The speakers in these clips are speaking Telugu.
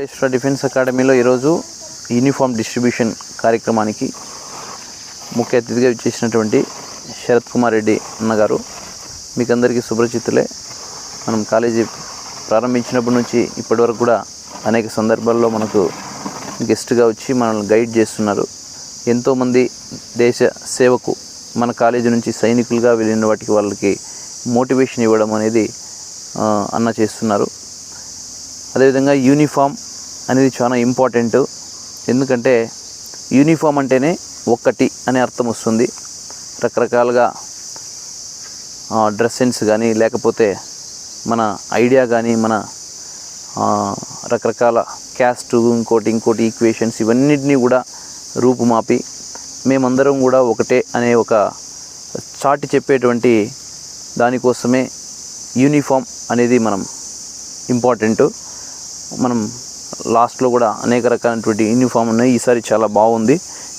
ఓబులేశ్వర డిఫెన్స్ అకాడమీలో ఈరోజు యూనిఫామ్ డిస్ట్రిబ్యూషన్ కార్యక్రమానికి ముఖ్య అతిథిగా ఇచ్చేసినటువంటి శరత్ కుమార్ రెడ్డి అన్నగారు మీకు అందరికీ సుపరిచితులే. మనం కాలేజీ ప్రారంభించినప్పటి నుంచి ఇప్పటి వరకు కూడా అనేక సందర్భాల్లో మనకు గెస్ట్గా వచ్చి మనల్ని గైడ్ చేస్తున్నారు. ఎంతోమంది దేశ సేవకు మన కాలేజీ నుంచి సైనికులుగా వెళ్ళిన వాళ్ళకి మోటివేషన్ ఇవ్వడం అనేది అన్న చేస్తున్నారు. అదేవిధంగా యూనిఫామ్ అనేది చాలా ఇంపార్టెంట్. ఎందుకంటే యూనిఫామ్ అంటేనే ఒక్కటి అనే అర్థం వస్తుంది. రకరకాలుగా డ్రెస్ సెన్స్ కానీ లేకపోతే మన ఐడియా కానీ మన రకరకాల క్యాస్ట్ ఇంకోటి ఈక్వేషన్స్ ఇవన్నిటినీ కూడా రూపుమాపి మేమందరం కూడా ఒకటే అనే ఒక చాటి చెప్పేటువంటి దానికోసమే యూనిఫామ్ అనేది మనం ఇంపార్టెంట్. మనం లాస్ట్లో కూడా అనేక రకాలైనటువంటి యూనిఫామ్ ఉన్నాయి. ఈసారి చాలా బాగుంది.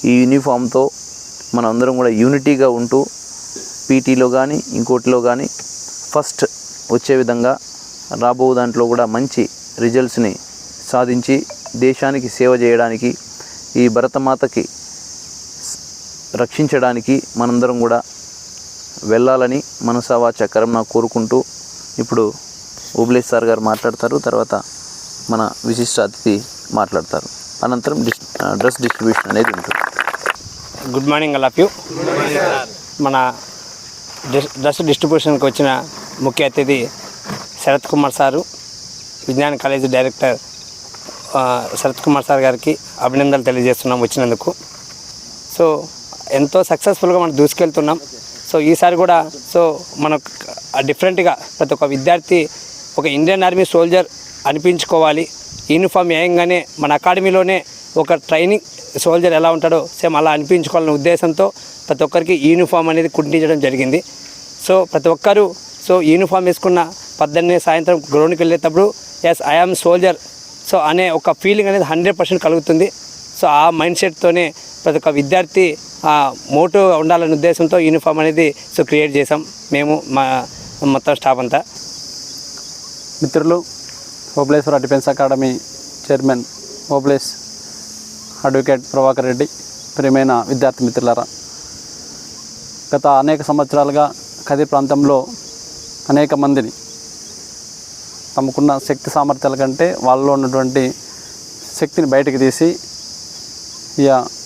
ఈ యూనిఫామ్తో మనం అందరం కూడా యూనిటీగా ఉంటూ పీటీలో కానీ ఇంకోటిలో కానీ ఫస్ట్ వచ్చే విధంగా రాబో దాంట్లో కూడా మంచి రిజల్ట్స్ని సాధించి దేశానికి సేవ చేయడానికి ఈ భరతమాతకి రక్షించడానికి మనందరం కూడా వెళ్ళాలని మనసా వాచ కర్మన కోరుకుంటూ ఇప్పుడు ఓబులేష్ సార్ గారు మాట్లాడతారు. తర్వాత మన విశిష్ట అతిథి మాట్లాడతారు. అనంతరం డ్రెస్ డిస్ట్రిబ్యూషన్ అనేది ఉంటుంది. Good morning all of you. మన డ్రెస్ డిస్ట్రిబ్యూషన్కి వచ్చిన ముఖ్య అతిథి Sharath Kumar sir, Vignana college director Sharath Kumar sir గారికి అభినందనలు తెలియజేస్తున్నాం వచ్చినందుకు. సో ఎంతో సక్సెస్ఫుల్గా మనం దూసుకెళ్తున్నాం. సో ఈసారి కూడా మనకు డిఫరెంట్గా ప్రతి ఒక్క విద్యార్థి ఒక ఇండియన్ ఆర్మీ సోల్జర్ అనిపించుకోవాలి. యూనిఫామ్ వేయంగానే మన అకాడమీలోనే ఒక ట్రైనింగ్ సోల్జర్ ఎలా ఉంటాడో సేమ్ అలా అనిపించుకోవాలనే ఉద్దేశంతో ప్రతి ఒక్కరికి యూనిఫామ్ అనేది కుట్టించడం జరిగింది. సో ప్రతి ఒక్కరూ యూనిఫామ్ వేసుకున్న పొద్దున్నే సాయంత్రం గ్రౌండ్కి వెళ్ళేటప్పుడు ఎస్ ఐ యామ్ సోల్జర్ అనే ఒక ఫీలింగ్ అనేది 100% కలుగుతుంది. సో ఆ మైండ్ సెట్తోనే ప్రతి ఒక్క విద్యార్థి మోటివ్గా ఉండాలనే ఉద్దేశంతో యూనిఫామ్ అనేది క్రియేట్ చేసాం మేము మొత్తం స్టాఫ్ అంతా. మిత్రులు, Obuleswara defence academy chairman Obulesh advocate Prabhakar Reddy, ప్రియమైన విద్యార్థి మిత్రులారా, గత అనేక సంవత్సరాలుగా కదిరి ప్రాంతంలో అనేక మందిని తమకున్న శక్తి సామర్థ్యాల కంటే వాళ్ళలో ఉన్నటువంటి శక్తిని బయటకు తీసి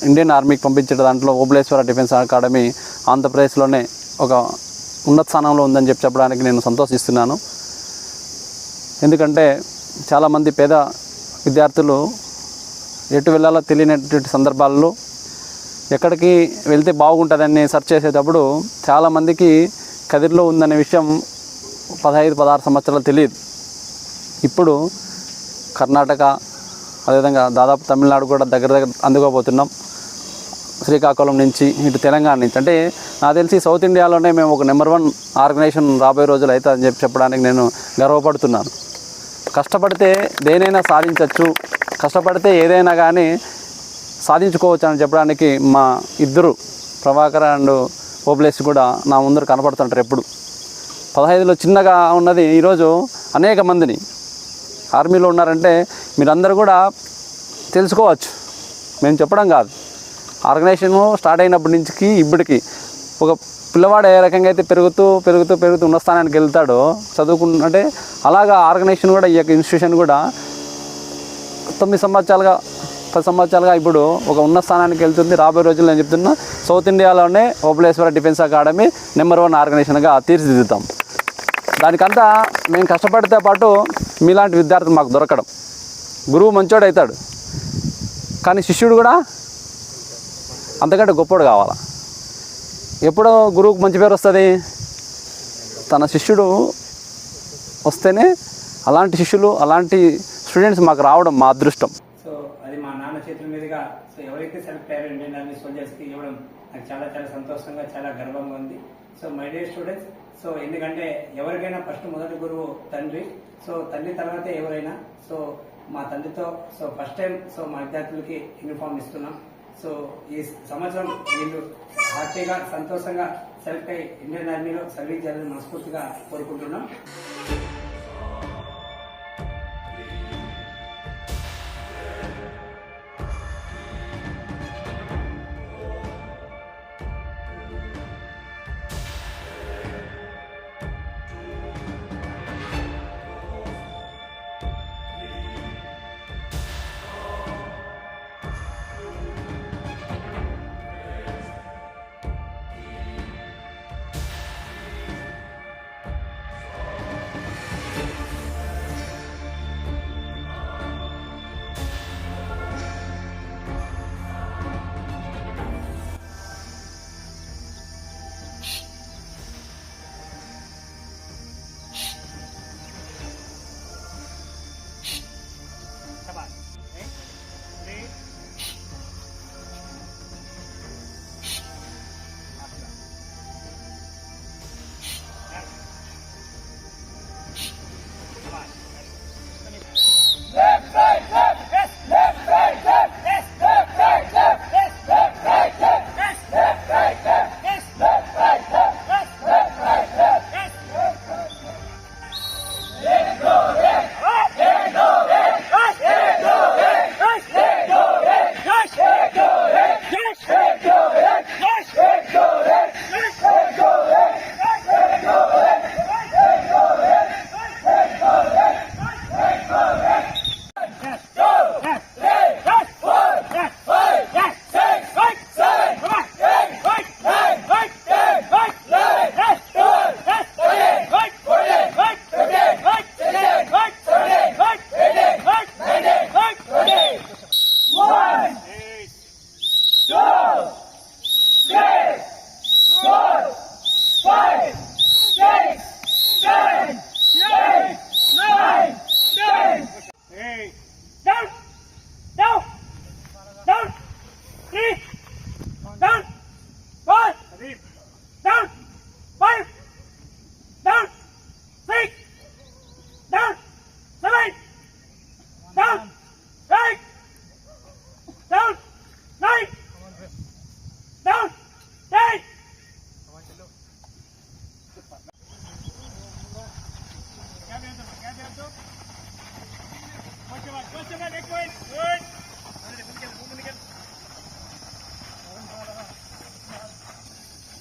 ఇండియన్ ఆర్మీకి పంపించే దాంట్లో ఓబులేశ్వర డిఫెన్స్ అకాడమీ ఆంధ్రప్రదేశ్లోనే ఒక ఉన్నత స్థానంలో ఉందని చెప్పడానికి నేను సంతోషిస్తున్నాను. ఎందుకంటే చాలామంది పేద విద్యార్థులు ఎటు వెళ్ళాలో తెలియనటువంటి సందర్భాల్లో ఎక్కడికి వెళ్తే బాగుంటుందని సెర్చ్ చేసేటప్పుడు చాలామందికి కదిరిలో ఉందనే విషయం 15-16 సంవత్సరాలు తెలియదు. ఇప్పుడు కర్ణాటక అదేవిధంగా దాదాపు తమిళనాడు కూడా దగ్గర అందుకోబోతున్నాం. శ్రీకాకుళం నుంచి ఇటు తెలంగాణ నుంచి, అంటే నాకు తెలిసి సౌత్ ఇండియాలోనే మేము ఒక నెంబర్ 1 ఆర్గనైజేషన్ రాబోయే రోజులు అవుతుంది అని చెప్పడానికి నేను గర్వపడుతున్నాను. కష్టపడితే దేనైనా సాధించవచ్చు, కష్టపడితే ఏదైనా కానీ సాధించుకోవచ్చు అని చెప్పడానికి మా ఇద్దరు ప్రభాకర్ అండ్ ఓబులేష్ కూడా నా ముందర కనపడుతుంటారు. ఎప్పుడు 15లో చిన్నగా ఉన్నది ఈరోజు అనేక మందిని ఆర్మీలో ఉన్నారంటే మీరందరూ కూడా తెలుసుకోవచ్చు. మేము చెప్పడం కాదు, ఆర్గనైజేషన్ స్టార్ట్ అయినప్పటి నుంచి ఇప్పటికి ఒక పిల్లవాడు ఏ రకంగా అయితే పెరుగుతూ ఉన్న స్థానానికి వెళ్తాడో చదువుకుంటే అలాగా ఆర్గనైజేషన్ కూడా ఈ యొక్క ఇన్స్టిట్యూషన్ కూడా 10 సంవత్సరాలుగా ఇప్పుడు ఒక ఉన్న స్థానానికి వెళ్తుంది. రాబోయే రోజుల్లో నేను చెప్తున్నా సౌత్ ఇండియాలోనే ఓబులేశ్వర డిఫెన్స్ అకాడమీ నెంబర్ 1 ఆర్గనైజేషన్గా తీర్చిదిద్దుతాం. దానికంతా మేము కష్టపడితే పాటు మీలాంటి విద్యార్థులు మాకు దొరకడం. గురువు మంచోడు అవుతాడు, కానీ శిష్యుడు కూడా అంతకంటే గొప్పోడు కావాలా. ఎప్పుడో గురువుకు మంచి పేరు వస్తుంది, తన శిష్యుడు వస్తేనే అలాంటి శిష్యులు అలాంటి స్టూడెంట్స్ మాకు రావడం మా అదృష్టం. సో అది మా నాన్న చేతుల మీదుగా ఎవరైతే సెలెక్ట్ అయ్యారో ఇండియన్ ఆర్మీ సోల్జర్స్కి ఇవ్వడం నాకు చాలా సంతోషంగా చాలా గర్వంగా ఉంది. సో మై డియర్ స్టూడెంట్స్, ఎందుకంటే ఎవరికైనా ఫస్ట్ మొదటి గురువు తండ్రి. తండ్రి తర్వాతే ఎవరైనా. మా తండ్రితో ఫస్ట్ టైం మా విద్యార్థులకి యూనిఫామ్ ఇస్తున్నాం. ఈ సంవత్సరం వీళ్ళు హ్యాపీగా సంతోషంగా సెలెక్ట్ అయ్యి ఇండియన్ ఆర్మీలో సర్వీస్ చేయాలని మనస్ఫూర్తిగా కోరుకుంటున్నాం. Down. 5. Down. 6. Down. 7. Down. 8. Down. 9. Down. 10.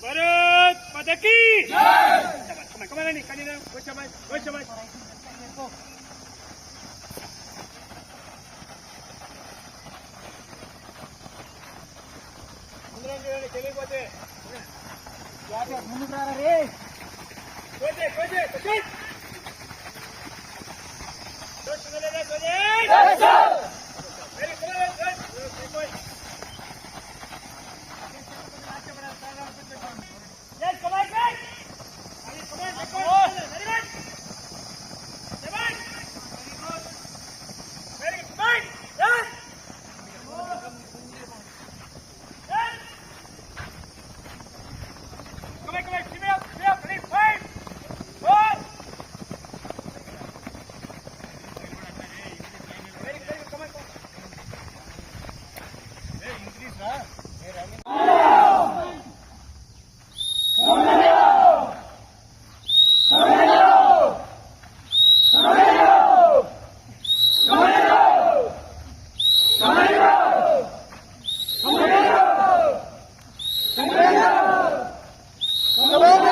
Bharat माता की जय। कमाल नहीं कनी ना गोच भाई తెలియకపోతే ముందుకు రారా రే కోచే కోచే కోచే కోచ్ నలేదా కోచే జై sir very good yes come on guys come on very good very good fine yes come on keep it up ready 5 4 very good come on hey increase na hey running Come on!